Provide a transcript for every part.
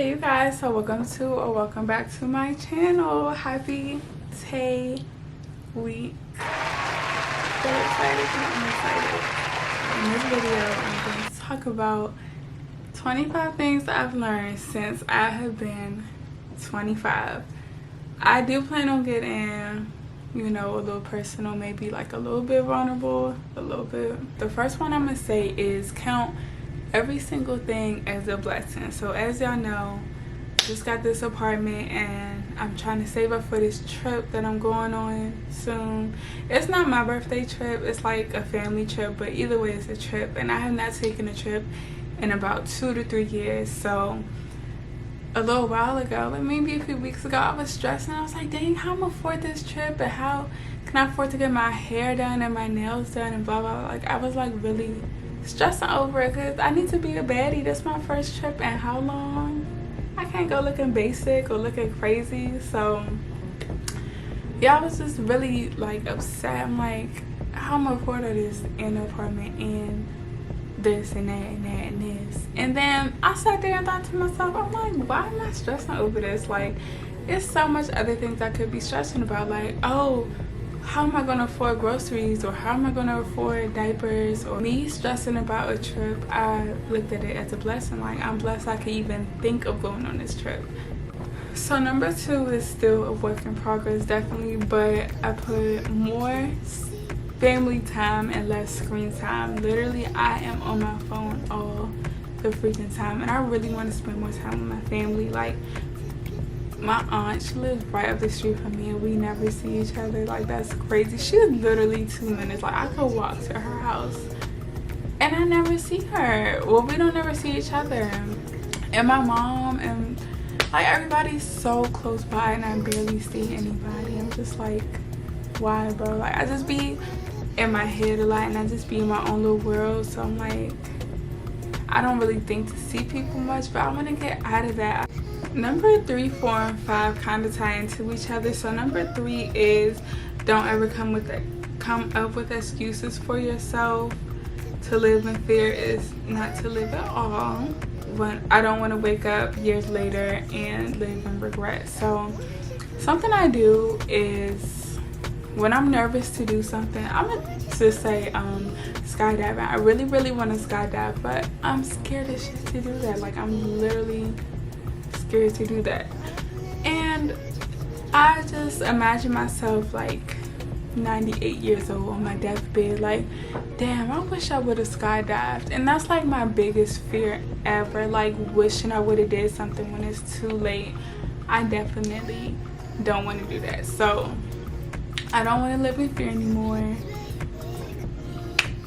Hey you guys, so welcome back to my channel. Happy Tay week. So excited. I'm excited. In this video I'm going to talk about 25 things that I've learned since I have been 25. I do plan on getting, a little personal, maybe like a little bit vulnerable, a little bit. The first one I'm gonna say is count every single thing as a blessing. So as y'all know, just got this apartment and I'm trying to save up for this trip that I'm going on soon. It's not my birthday trip, it's like a family trip, but either way it's a trip, and I have not taken a trip in about 2 to 3 years. So a little while ago, like maybe a few weeks ago, I was stressing. I was like, dang, how am I afford this trip, and how can I afford to get my hair done and my nails done and blah blah blah. Like I was like really stressing over it because I need to be a baddie. This is my first trip and how long? I can't go looking basic or looking crazy. So yeah, I was just really like upset. I'm like, how am I afford this in an apartment and this and that and that and this? And then I sat there and thought to myself, I'm like, why am I stressing over this? Like, it's so much other things I could be stressing about. Like, oh, how am I going to afford groceries, or how am I going to afford diapers? Or me stressing about a trip, I looked at it as a blessing. Like, I'm blessed I could even think of going on this trip. So number 2 is still a work in progress, definitely, but I put more family time and less screen time. Literally, I am on my phone all the freaking time, and I really want to spend more time with my family. Like, my aunt, she lives right up the street from me and we never see each other. Like, that's crazy. She's literally 2 minutes. Like, I could walk to her house and I never see her. Well, we don't ever see each other. And my mom and like everybody's so close by and I barely see anybody. I'm just like, why, bro? Like, I just be in my head a lot and I just be in my own little world. So I'm like, I don't really think to see people much, but I want to get out of that. Number 3, 4, and 5 kind of tie into each other. So number 3 is don't ever come up with excuses for yourself. To live in fear is not to live at all. When I don't want to wake up years later and live in regret. So something I do is when I'm nervous to do something, I'm gonna just say skydiving. I really want to skydive, but I'm scared as shit to do that. Like, I'm literally scared to do that. And I just imagine myself like 98 years old on my deathbed, like, damn, I wish I would have skydived. And that's like my biggest fear ever, like wishing I would have did something when it's too late. I definitely don't want to do that. So I don't want to live in fear anymore.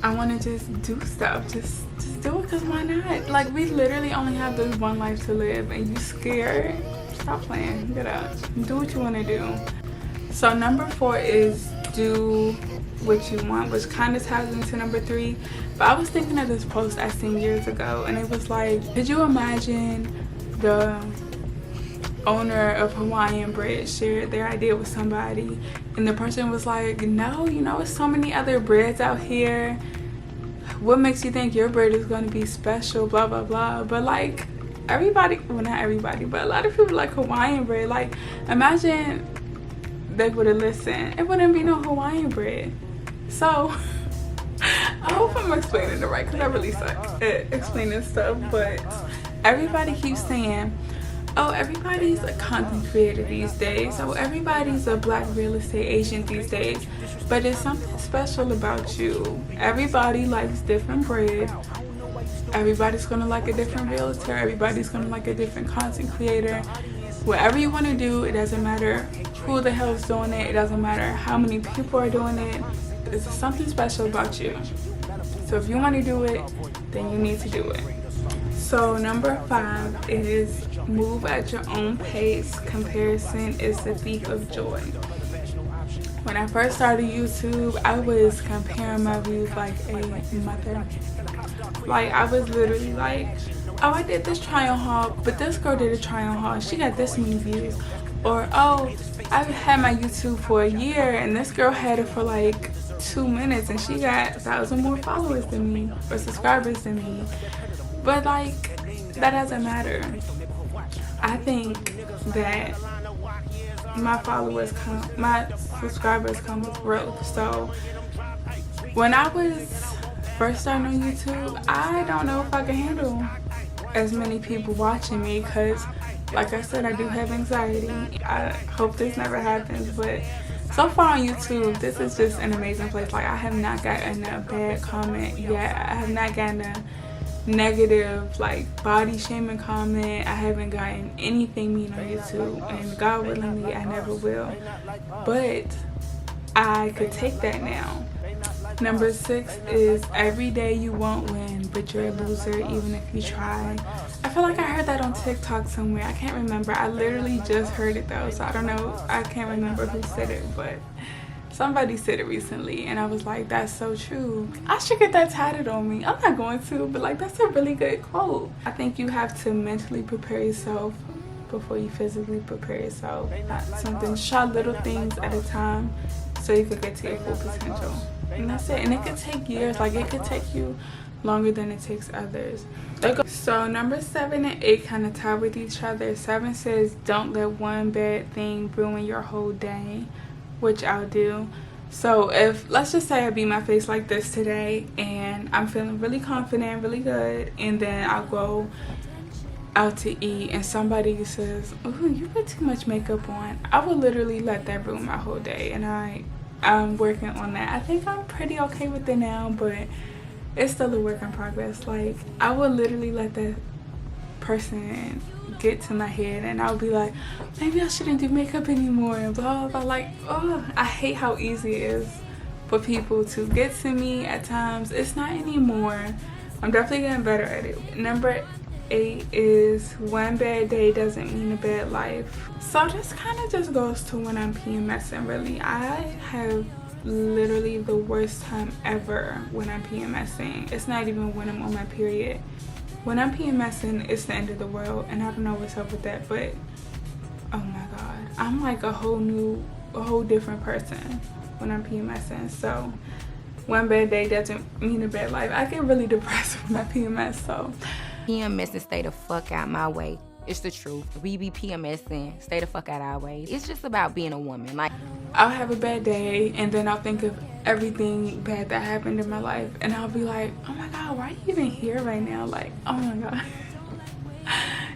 I want to just do stuff, just do it, because why not? Like, we literally only have this one life to live and you scared? Stop playing. Get up. Do what you want to do. So number 4 is do what you want, which kind of ties into number 3. But I was thinking of this post I seen years ago, and it was like, could you imagine the owner of Hawaiian bread shared their idea with somebody and the person was like, no, it's so many other breads out here. What makes you think your bread is going to be special, blah blah blah? But like, everybody, well, not everybody, but a lot of people like Hawaiian bread. Like, imagine they would have listened, it wouldn't be no Hawaiian bread. So I hope I'm explaining it right, because I really suck at explaining stuff. But everybody keeps saying, oh, everybody's a content creator these days. Oh, everybody's a black real estate agent these days. But there's something special about you. Everybody likes different bread. Everybody's gonna like a different realtor. Everybody's gonna like a different content creator. Whatever you want to do, it doesn't matter who the hell is doing it. It doesn't matter how many people are doing it. There's something special about you. So if you want to do it, then you need to do it. So number 5 is move at your own pace. Comparison is the thief of joy. When I first started YouTube, I was comparing my views like a mother. Like, I was literally like, oh, I did this try on haul, but this girl did a try on haul, she got this many views. Or, oh, I've had my YouTube for a year and this girl had it for like 2 minutes and she got 1,000 more followers than me, or subscribers than me. But like, that doesn't matter. I think that my subscribers come with growth. So when I was first starting on YouTube, I don't know if I can handle as many people watching me, because like I said, I do have anxiety. I hope this never happens, but so far on YouTube, this is just an amazing place. Like, I have not gotten a bad comment yet. I have not gotten a negative like body shaming comment. I haven't gotten anything mean on YouTube, and God willingly I never will, but I could take that now. Number 6 is every day you won't win, but you're a loser even if you try. I feel like I heard that on TikTok somewhere. I can't remember. I literally just heard it though, so I don't know. I can't remember who said it, but somebody said it recently, and I was like, that's so true. I should get that tatted on me. I'm not going to, but like, that's a really good quote. I think you have to mentally prepare yourself before you physically prepare yourself. Something, try little things at a time so you could get to your full potential. And that's it. And it could take years. Like, it could take you longer than it takes others. So number 7 and 8 kind of tie with each other. 7 says don't let one bad thing ruin your whole day, which I'll do. So if, let's just say I beat my face like this today and I'm feeling really confident, really good, and then I'll go out to eat and somebody says, ooh, you put too much makeup on, I would literally let that ruin my whole day. And I'm working on that. I think I'm pretty okay with it now, but it's still a work in progress. Like, I would literally let that person get to my head and I'll be like, maybe I shouldn't do makeup anymore and blah blah blah. Like, oh, I hate how easy it is for people to get to me at times. It's not anymore. I'm definitely getting better at it. Number 8 is one bad day doesn't mean a bad life. So this kind of just goes to when I'm PMSing. Really, I have literally the worst time ever when I'm PMSing. It's not even when I'm on my period. When I'm PMSing, it's the end of the world, and I don't know what's up with that, but oh my god, I'm like a whole different person when I'm PMSing. So one bad day doesn't mean a bad life. I get really depressed when I PMS, so PMSing, stay the fuck out my way. It's the truth. We be PMSing, stay the fuck out our way. It's just about being a woman. Like, I'll have a bad day and then I'll think of everything bad that happened in my life, and I'll be like, oh my god, why are you even here right now? Like, oh my god.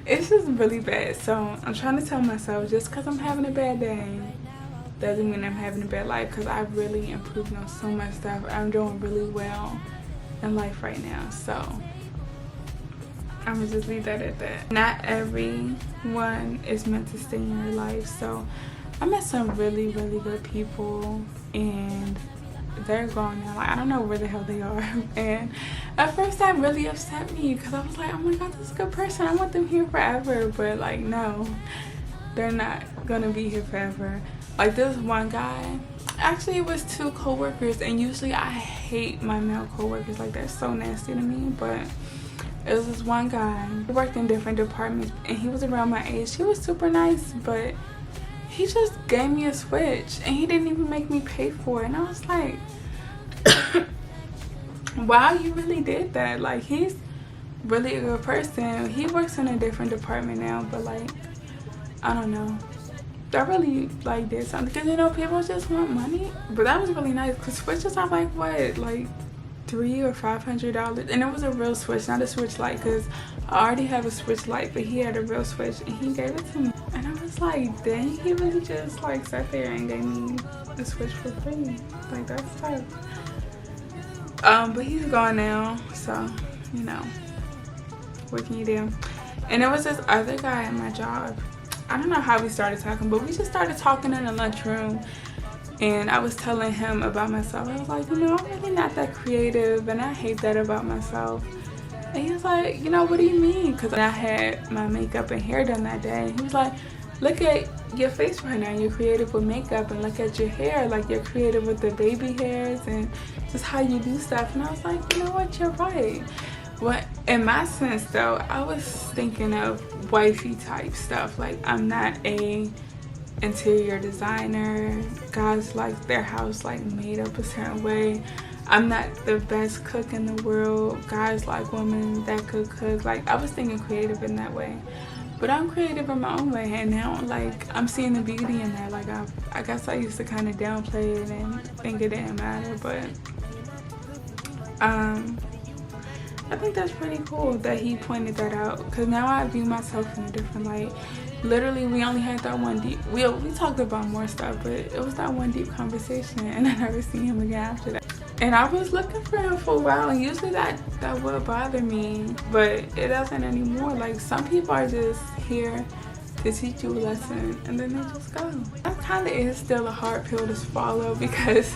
It's just really bad. So I'm trying to tell myself, just because I'm having a bad day doesn't mean I'm having a bad life, because I've really improved on so much stuff. I'm doing really well in life right now, so I'm gonna just leave that at that. Not everyone is meant to stay in your life. So I met some really good people and they're gone now. Like, I don't know where the hell they are. And at first that really upset me, because I was like, oh my god, this is a good person, I want them here forever. But like, no, they're not gonna be here forever. Like, this one guy, actually it was 2 co-workers, and usually I hate my male co-workers. Like, they're so nasty to me, but it was this one guy. He worked in different departments and he was around my age. He was super nice, but he just gave me a switch and he didn't even make me pay for it. And I was like, wow, you really did that. Like, he's really a good person. He works in a different department now, but like, I don't know. I really like did something, because, you know, people just want money. But that was really nice, because switches are like, what, like $300 or $500, and it was a real switch, not a switch light, because I already have a switch light, but he had a real switch and he gave it to me. And I was like, dang, he really just like sat there and gave me the switch for free. Like, that's tough. But he's gone now, so, you know, what can you do? And there was this other guy at my job. I don't know how we started talking, but we just started talking in the lunchroom. And I was telling him about myself. I was like, you know, I'm really not that creative and I hate that about myself. And he was like, you know, what do you mean? Because I had my makeup and hair done that day. He was like, look at your face right now. You're creative with makeup, and look at your hair. Like, you're creative with the baby hairs and just how you do stuff. And I was like, you know what, you're right. Well, in my sense though, I was thinking of wifey type stuff. Like, I'm not a interior designer. Guys like their house like made up a certain way. I'm not the best cook in the world. Guys like women that could cook. Like, I was thinking creative in that way. But I'm creative in my own way, and now like I'm seeing the beauty in that. Like I guess I used to kind of downplay it and think it didn't matter, but I think that's pretty cool that he pointed that out, because now I view myself in a different light. Literally, we only had that one deep, we talked about more stuff, but it was that one deep conversation, and I never seen him again after that. And I was looking for him for a while, and usually that would bother me, but it doesn't anymore. Like, some people are just here to teach you a lesson, and then they just go. That kind of is still a hard pill to swallow, because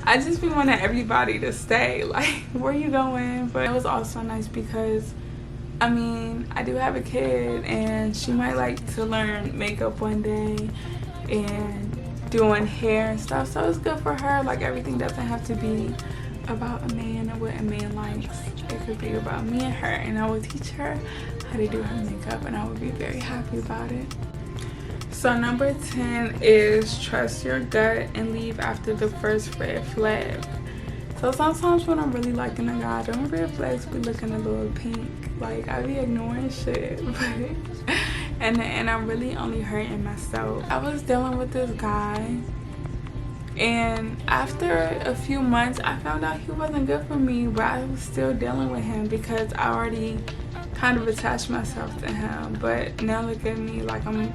I just be wanting everybody to stay. Like, where you going? But it was also nice because, I mean, I do have a kid, and she might like to learn makeup one day and doing hair and stuff, so it's good for her. Like, everything doesn't have to be about a man and what a man likes. It could be about me and her, and I would teach her how to do her makeup, and I would be very happy about it. So number 10 is trust your gut and leave after the first red flag. So sometimes when I'm really liking a guy, them red flags be looking a little pink. Like, I be ignoring shit, but and I'm really only hurting myself. I was dealing with this guy, and after a few months I found out he wasn't good for me, but I was still dealing with him because I already kind of attached myself to him. But now look at me, like I'm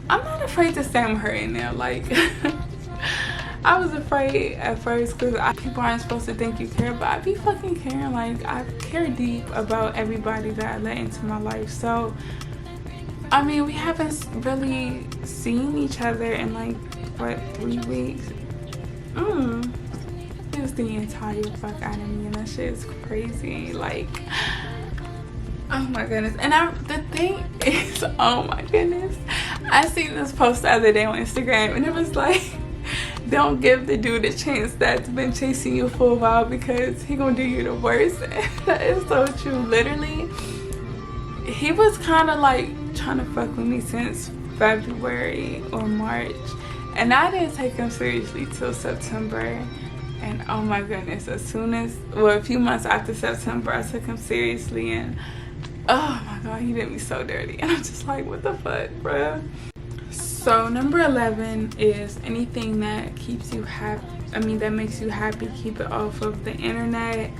not afraid to say I'm hurting now. Like, I was afraid at first because people aren't supposed to think you care, but I be fucking caring. Like, I care deep about everybody that I let into my life. So, I mean, we haven't really seen each other in like, what, 3 weeks? It was the entire fuck out of me, and that shit is crazy. Like, oh my goodness. And the thing is, oh my goodness, I seen this post the other day on Instagram, and it was like, don't give the dude a chance that's been chasing you for a while, because he gonna do you the worst. That is so true. Literally, he was kind of like trying to fuck with me since February or March, and I didn't take him seriously till September. And oh my goodness, as soon as, well, a few months after September, I took him seriously, and oh my god, he did me so dirty. And I'm just like, what the fuck, bruh? So number 11 is anything that keeps you happy, that makes you happy, keep it off of the internet.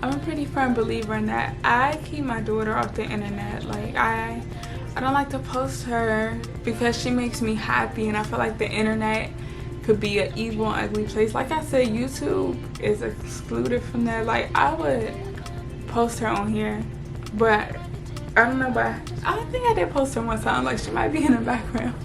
I'm a pretty firm believer in that. I keep my daughter off the internet. Like, I don't like to post her because she makes me happy, and I feel like the internet could be an evil and ugly place. Like I said, YouTube is excluded from that. Like, I would post her on here, but I don't know, but I don't think I did post her one time. Like, she might be in the background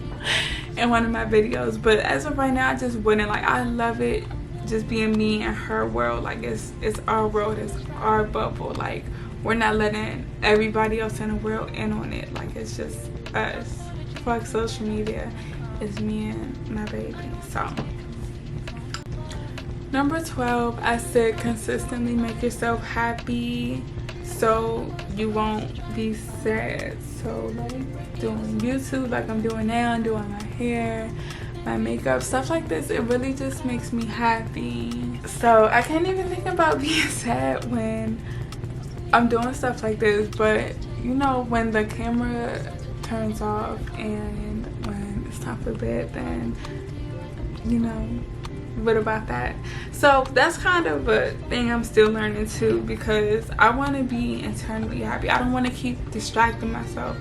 in one of my videos, but as of right now, I just wouldn't. Like, I love it just being me and her world. Like, it's our world, it's our bubble. Like, we're not letting everybody else in the world in on it. Like, it's just us. Fuck social media. It's me and my baby. So number 12, I said consistently make yourself happy so you won't be sad. So like doing YouTube like I'm doing now, and doing my hair, my makeup, stuff like this, it really just makes me happy. So I can't even think about being sad when I'm doing stuff like this. But you know, when the camera turns off and when it's time for bed, then you know, what about that? So that's kind of a thing I'm still learning too, because I want to be internally happy. I don't want to keep distracting myself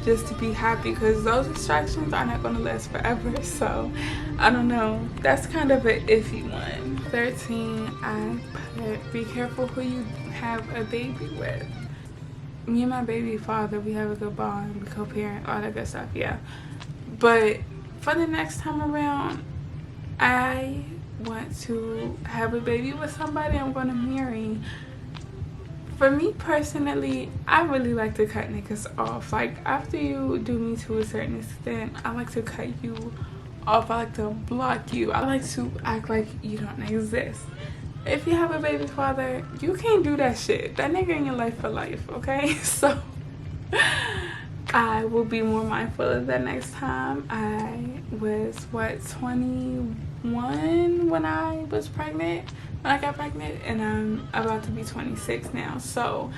just to be happy, because those distractions are not going to last forever. So I don't know, that's kind of an iffy one. 13, I put be careful who you have a baby with. Me and my baby father, we have a good bond, we co-parent, all that good stuff, yeah. But for the next time around, I want to have a baby with somebody I'm going to marry. For me personally, I really like to cut niggas off. Like, after you do me to a certain extent, I like to cut you off. I like to block you. I like to act like you don't exist. If you have a baby father, you can't do that shit. That nigga in your life for life, okay? So I will be more mindful of that next time. I was, what, 21 when I was pregnant, when I got pregnant, and I'm about to be 26 now. So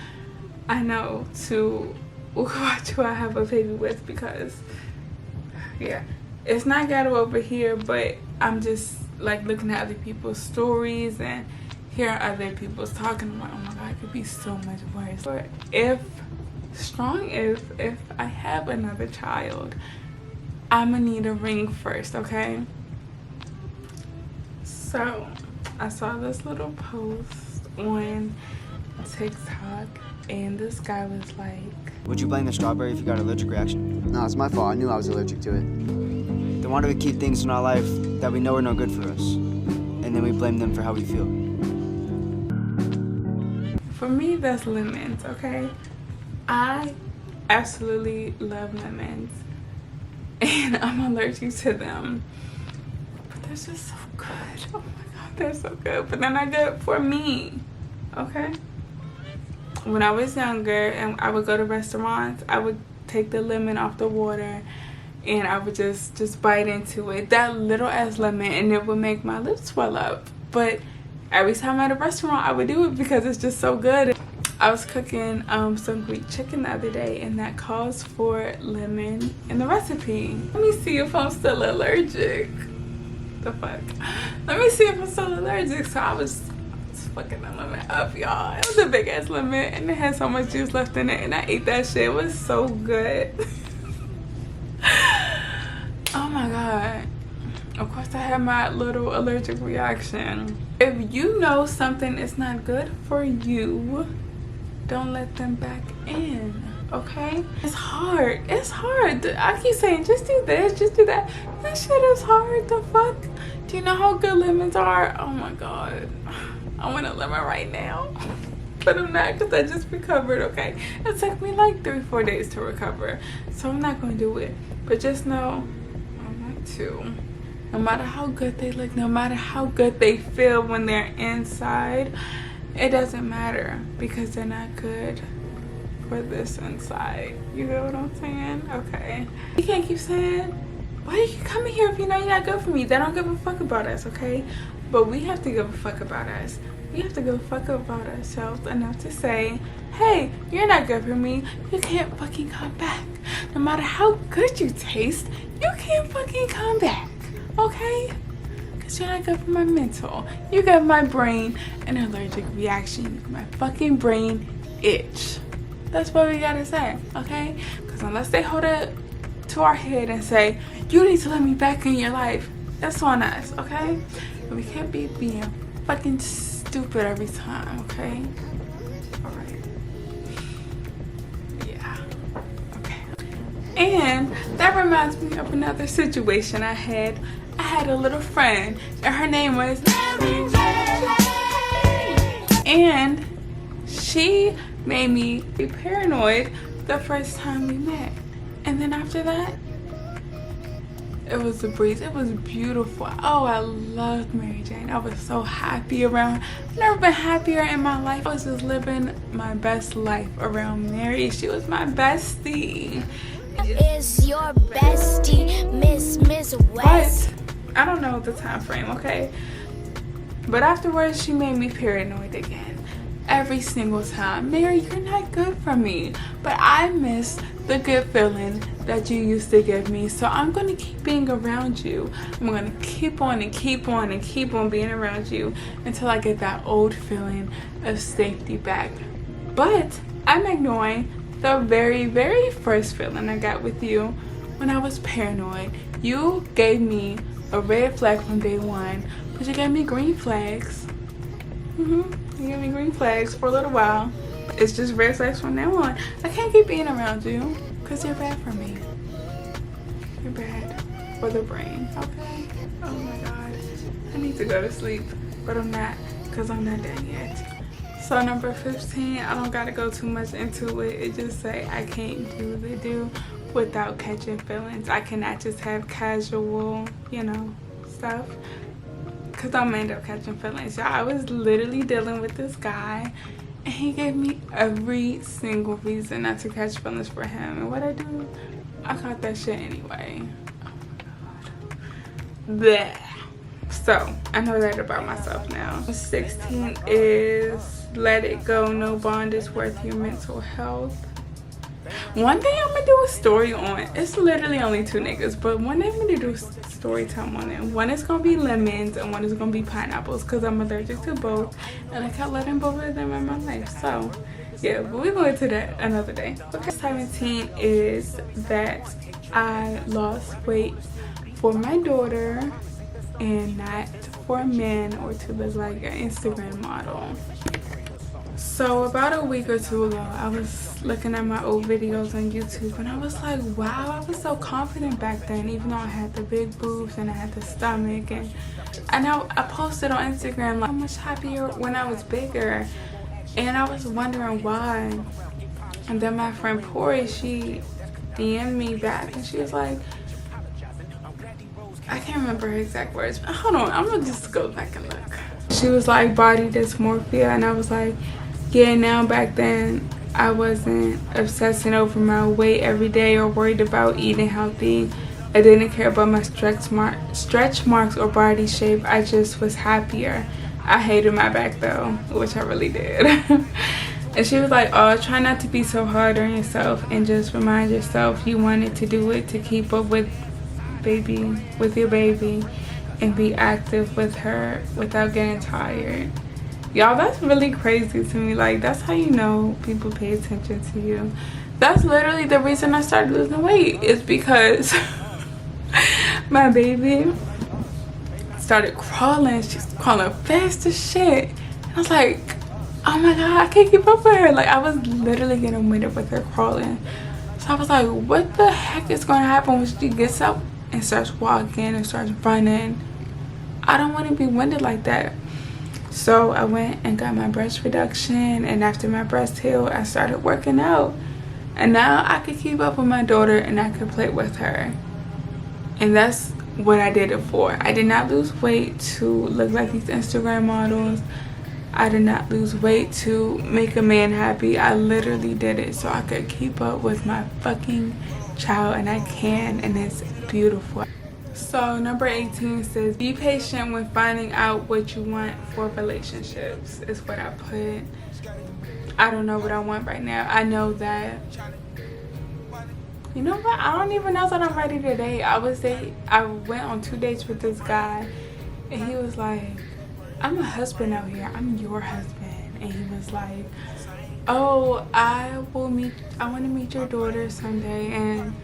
I know to watch who I have a baby with, because yeah, it's not ghetto over here, but I'm just like looking at other people's stories and hearing other people's talking about, oh my god, it could be so much worse. But if I have another child, I'm gonna need a ring first, okay? So I saw this little post on TikTok, and this guy was like, would you blame the strawberry if you got an allergic reaction? No, it's my fault. I knew I was allergic to it. Then why do we keep things in our life that we know are no good for us? And then we blame them for how we feel? for me, that's lemons, okay? I absolutely love lemons, and I'm allergic to them, but they're just so good. Oh my god, they're so good. But they're not good for me, okay? When I was younger and I would go to restaurants, I would take the lemon off the water and I would just bite into it, that little ass lemon, and it would make my lips swell up. But every time at a restaurant I would do it because it's just so good. I was cooking some Greek chicken the other day, and that calls for lemon in the recipe. Let me see if I'm still allergic. The fuck? Let me see if I'm still allergic. So I was fucking the lemon up, y'all. It was a big ass lemon, and it had so much juice left in it, and I ate that shit. It was so good. Oh my god. Of course I had my little allergic reaction. If you know something is not good for you, don't let them back in, okay? It's hard. It's hard. I keep saying, just do this, just do that. That shit is hard. The fuck? Do you know how good lemons are? Oh my god. I want a lemon right now. But I'm not, because I just recovered, okay? It took me like 3-4 days to recover. So I'm not going to do it. But just know, I want to. No matter how good they look, no matter how good they feel when they're inside, it doesn't matter, because they're not good for this inside. You know what I'm saying? Okay. You can't keep saying, why are you coming here if you know you're not good for me? They don't give a fuck about us, okay? But we have to give a fuck about us. We have to give a fuck about ourselves enough to say, hey, you're not good for me. You can't fucking come back. No matter how good you taste, you can't fucking come back, okay? Because you're not good for my mental. You got my brain an allergic reaction. You got my fucking brain itch. That's what we gotta say, okay? Because unless they hold it to our head and say, you need to let me back in your life, that's on us, okay? But we can't be being fucking stupid every time, okay? Alright. Yeah. Okay. And that reminds me of another situation I had. I had a little friend, and her name was Mary Jane. And she made me be paranoid the first time we met. And then after that, it was a breeze. It was beautiful. Oh, I loved Mary Jane. I was so happy around her. I've never been happier in my life. I was just living my best life around Mary. She was my bestie. Is your bestie Miss West? But I don't know the time frame, okay? But afterwards, she made me paranoid again. Every single time. Mary, you're not good for me. But I miss the good feeling that you used to give me. So I'm going to keep being around you. I'm going to keep on and keep on and keep on being around you until I get that old feeling of safety back. But I'm ignoring the very, very first feeling I got with you when I was paranoid. You gave me a red flag from day one, but you gave me green flags. You gave me green flags for a little while. It's just red flags from now on. I can't keep being around you because you're bad for me. You're bad for the brain, okay? Oh my god. I need to go to sleep, but I'm not, because I'm not done yet. So number 15, I don't gotta go too much into it. It just say I can't do the do without catching feelings. I cannot just have casual, you know, stuff, because I'm gonna end up catching feelings. Y'all, I was literally dealing with this guy, and he gave me every single reason not to catch feelings for him. And what I do, I caught that shit anyway. Oh my god. Blech. So I know that about myself now. 16 is let it go. No bond is worth your mental health. One day I'm gonna do a story on, it's literally only 2 niggas, but one day I'm gonna do story time on it. One is gonna be lemons and one is gonna be pineapples because I'm allergic to both and I kept letting both of them in my life. So yeah, but we're going to that another day. Okay, 17 is that I lost weight for my daughter and not for men or to look like an Instagram model. So about a week or 2 ago, I was looking at my old videos on YouTube and I was like, wow, I was so confident back then, even though I had the big boobs and I had the stomach, and I posted on Instagram like how much happier when I was bigger, and I was wondering why. And then my friend Pori, she DM'd me back and she was like, I can't remember her exact words, but hold on, I'm gonna just go back and look. She was like, body dysmorphia, and I was like, yeah, now back then I wasn't obsessing over my weight every day or worried about eating healthy. I didn't care about my stretch marks or body shape. I just was happier. I hated my back though, which I really did. And she was like, oh, try not to be so hard on yourself and just remind yourself you wanted to do it to keep up with your baby and be active with her without getting tired. Y'all, that's really crazy to me. Like, that's how you know people pay attention to you. That's literally the reason I started losing weight, is because my baby started crawling. She's crawling fast as shit. And I was like, oh my god, I can't keep up with her. Like, I was literally getting winded with her crawling. So I was like, what the heck is going to happen when she gets up and starts walking and starts running? I don't want to be winded like that. So I went and got my breast reduction, and after my breast healed, I started working out. And now I could keep up with my daughter and I could play with her. And that's what I did it for. I did not lose weight to look like these Instagram models. I did not lose weight to make a man happy. I literally did it so I could keep up with my fucking child, and I can, and it's beautiful. So number 18 says, be patient when finding out what you want for relationships, is what I put. I don't know what I want right now. I know that, you know what, I don't even know that I'm ready to date. I went on 2 dates with this guy, and he was like, I'm a husband out here, I'm your husband. And he was like, oh, I want to meet your daughter someday, and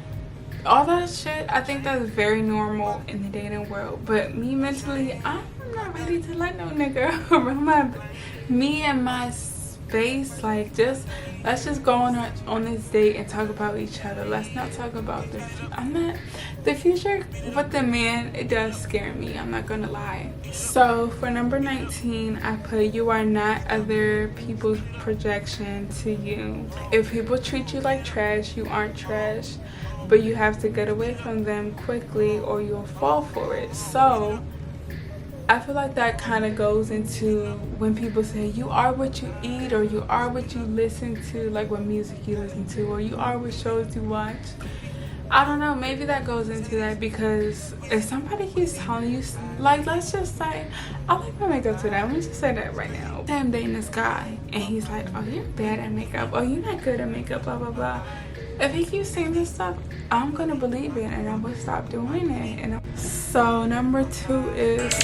all that shit. I think that's very normal in the dating world, but me mentally, I'm not ready to let no nigga around me and my space. Like, let's just go on this date and talk about each other. Let's not talk about the future with the man. It does scare me, I'm not gonna lie. So for number 19, I put, you are not other people's projection to you. If people treat you like trash, you aren't trash, but you have to get away from them quickly or you'll fall for it. So I feel like that kind of goes into when people say you are what you eat, or you are what you listen to, like what music you listen to, or you are what shows you watch. I don't know, maybe that goes into that, because if somebody keeps telling you, like, let's just say, I like my makeup today, I'm gonna just say that right now. I'm dating this guy and he's like, oh, you're bad at makeup, oh, you're not good at makeup, blah blah blah. If he keeps saying this stuff, I'm gonna believe it and I will stop doing it. And so number 2 is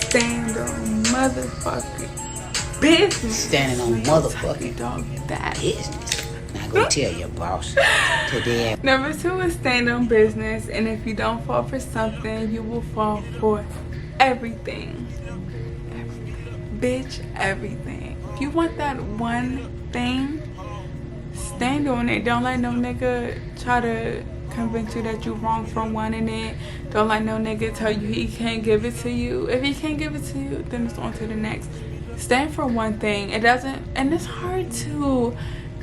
stand on motherfucking business. Standing on motherfucking dog that business. Now go tell your boss today. Number 2 is stand on business, and if you don't fall for something, you will fall for everything. Bitch, everything. If you want that one thing, stand on it. Don't let no nigga try to convince you that you're wrong for wanting it. Don't let no nigga tell you he can't give it to you. If he can't give it to you, then it's on to the next. Stand for one thing. And it's hard to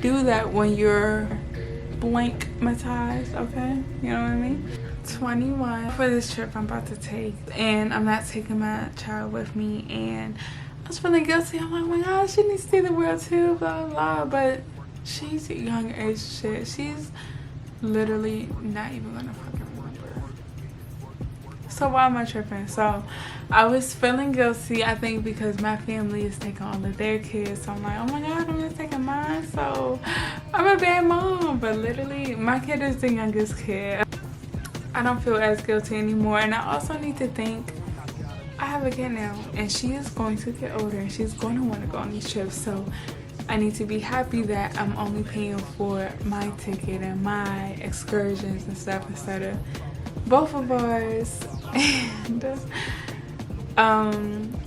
do that when you're blankmatized, okay? You know what I mean? 21 for this trip I'm about to take, and I'm not taking my child with me, and I was feeling guilty. I'm like, oh my god, she needs to see the world too, blah blah blah. But she's a young age shit. She's literally not even gonna fucking remember. So why am I tripping? So I was feeling guilty, I think, because my family is taking all of their kids. So I'm like, oh my god, I'm just taking mine. So I'm a bad mom. But literally, my kid is the youngest kid. I don't feel as guilty anymore. And I also need to think, I have a kid now, and she is going to get older, and she's going to want to go on these trips. So I need to be happy that I'm only paying for my ticket and my excursions and stuff instead of both of ours. And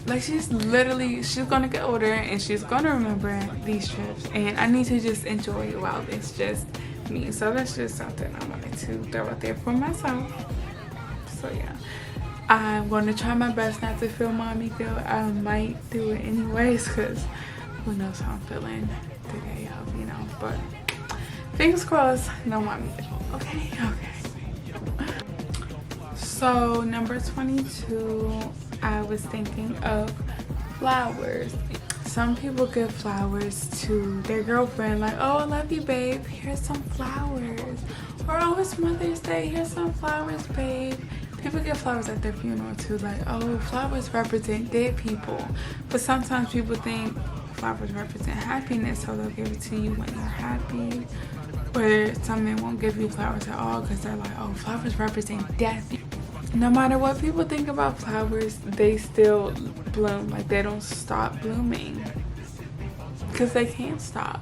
like, she's gonna get older and she's gonna remember these trips, and I need to just enjoy it while it's just me. So that's just something I wanted to throw out there for myself. So yeah, I'm gonna try my best not to feel mommy guilt. I might do it anyways, because who knows how I'm feeling today, you know. But fingers crossed, no mommy guilt. Okay. So number 22, I was thinking of flowers. Some people give flowers to their girlfriend, like, oh, I love you, babe, here's some flowers. Or, oh, it's Mother's Day, here's some flowers, babe. People give flowers at their funeral too, like, oh, flowers represent dead people. But sometimes people think flowers represent happiness, so they'll give it to you when you're happy. Or some men won't give you flowers at all because they're like, oh, flowers represent death. No matter what people think about flowers, they still bloom. Like, they don't stop blooming because they can't stop.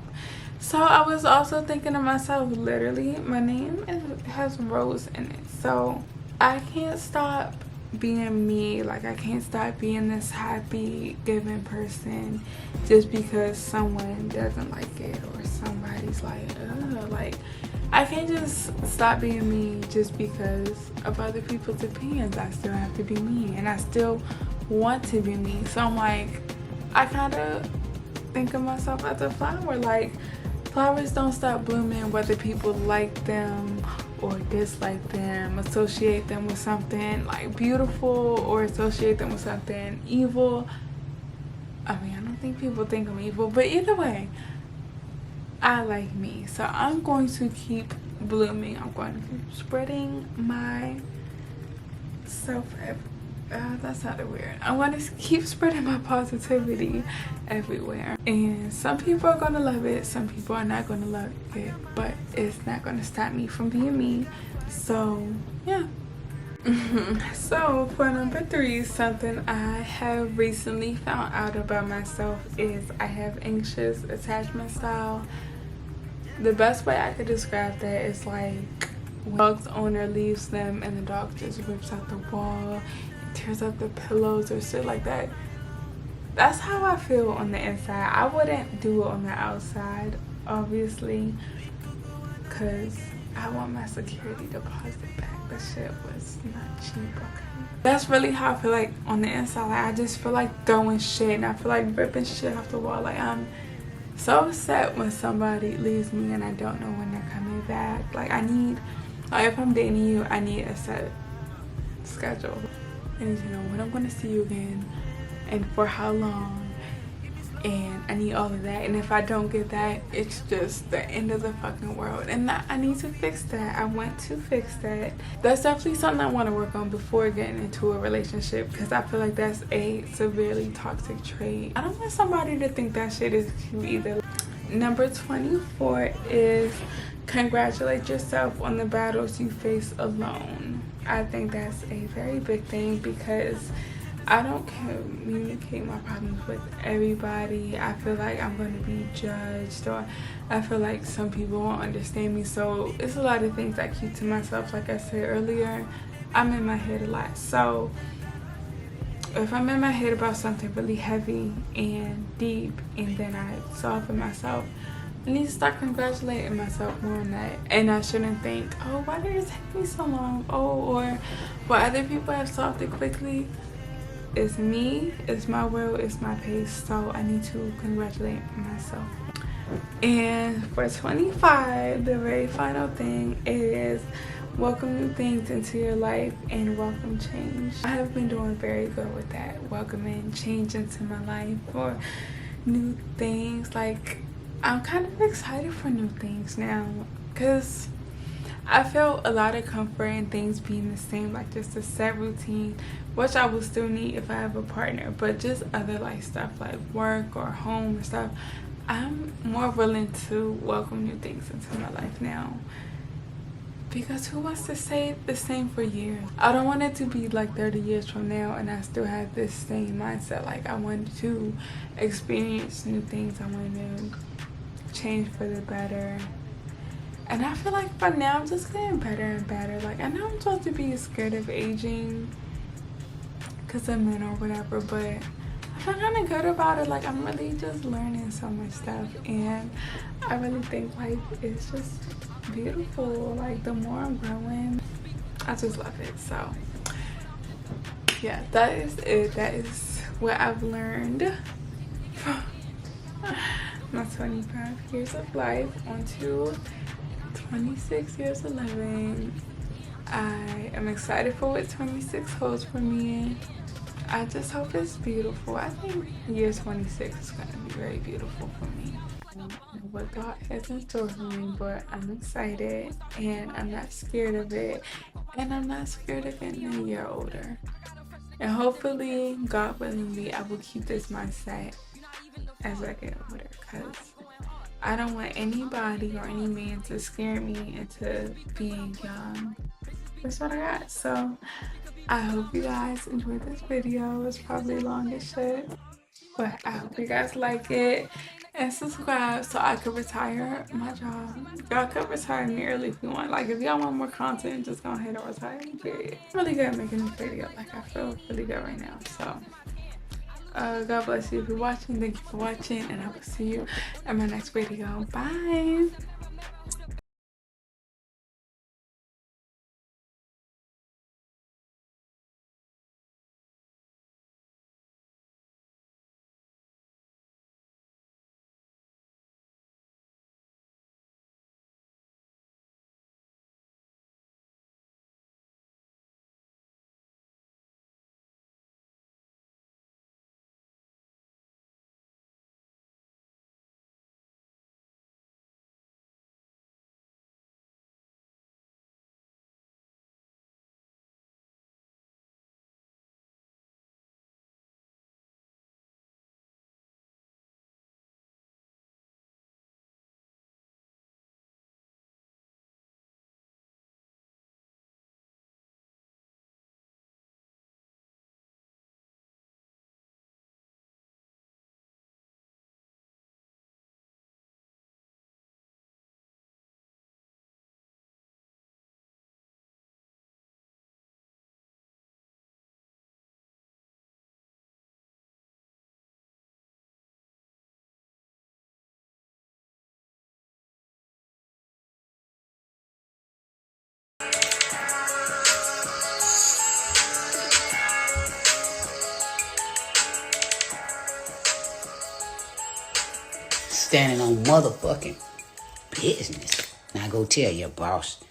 So I was also thinking to myself, literally, my name has rose in it. So I can't stop being me. Like, I can't stop being this happy giving person just because someone doesn't like it or somebody's like, ugh. Like, I can't just stop being me just because of other people's opinions. I still have to be me, and I still want to be me. So I'm like, I kind of think of myself as a flower. Like, flowers don't stop blooming whether people like them or dislike them, associate them with something like beautiful or associate them with something evil. I mean, I don't think people think I'm evil, but either way, I like me. So I'm going to keep blooming. I'm going to keep spreading my that sounded weird. I want to keep spreading my positivity everywhere. And some people are going to love it. Some people are not going to love it. But it's not going to stop me from being me. So, yeah. So, for number 3, something I have recently found out about myself is I have anxious attachment style. The best way I could describe that is like when the dog's owner leaves them and the dog just rips out the wall, tears up the pillows or shit like that. That's how I feel on the inside. I wouldn't do it on the outside, obviously, because I want my security deposit back. That shit was not cheap, okay? That's really how I feel like on the inside. Like, I just feel like throwing shit and I feel like ripping shit off the wall. Like, I'm so upset when somebody leaves me and I don't know when they're coming back. Like, I need, like, if I'm dating you, I need a set schedule. I need to know when I'm going to see you again and for how long. And I need all of that. And if I don't get that, it's just the end of the fucking world. And I need to fix that. I want to fix that. That's definitely something I want to work on before getting into a relationship, because I feel like that's a severely toxic trait. I don't want somebody to think that shit is cute either. Number 24 is congratulate yourself on the battles you face alone. I think that's a very big thing because I don't communicate my problems with everybody. I feel like I'm going to be judged, or I feel like some people won't understand me. So it's a lot of things I keep to myself. Like I said earlier, I'm in my head a lot. So if I'm in my head about something really heavy and deep and then I solve it myself, I need to start congratulating myself more on that. And I shouldn't think, oh, why did it take me so long? Oh, or why other people have solved it quickly. It's me, it's my will, it's my pace. So I need to congratulate myself. And for 25, the very final thing is welcome new things into your life and welcome change. I have been doing very good with that, welcoming change into my life or new things. Like, I'm kind of excited for new things now because I felt a lot of comfort in things being the same, like just a set routine, which I will still need if I have a partner, but just other life stuff like work or home or stuff, I'm more willing to welcome new things into my life now. Because who wants to stay the same for years? I don't want it to be like 30 years from now and I still have this same mindset. Like, I want to experience new things. I want to change for the better. And I feel like for now, I'm just getting better and better. Like, I know I'm supposed to be scared of aging because of men or whatever, but I feel kind of good about it. Like, I'm really just learning so much stuff. And I really think life is just beautiful. Like, the more I'm growing, I just love it. So yeah, that is it. That is what I've learned from my 25 years of life onto 26 years of living. I am excited for what 26 holds for me. I just hope it's beautiful. I think year 26 is going to be very beautiful for me. I don't know what God has in store for me, but I'm excited and I'm not scared of it. And I'm not scared of getting a year older. And hopefully, God willingly, I will keep this mindset as I get older, because I don't want anybody or any man to scare me into being young. That's what I got. So I hope you guys enjoyed this video. It's probably long as shit, but I hope you guys like it and subscribe so I can retire my job. Y'all can retire me early if you want. Like, if y'all want more content, just go ahead and retire me, period. I'm really good at making this video. Like, I feel really good right now. So God bless you if you're watching. Thank you for watching, and I will see you in my next video. Bye. Standing on motherfucking business. Now go tell your boss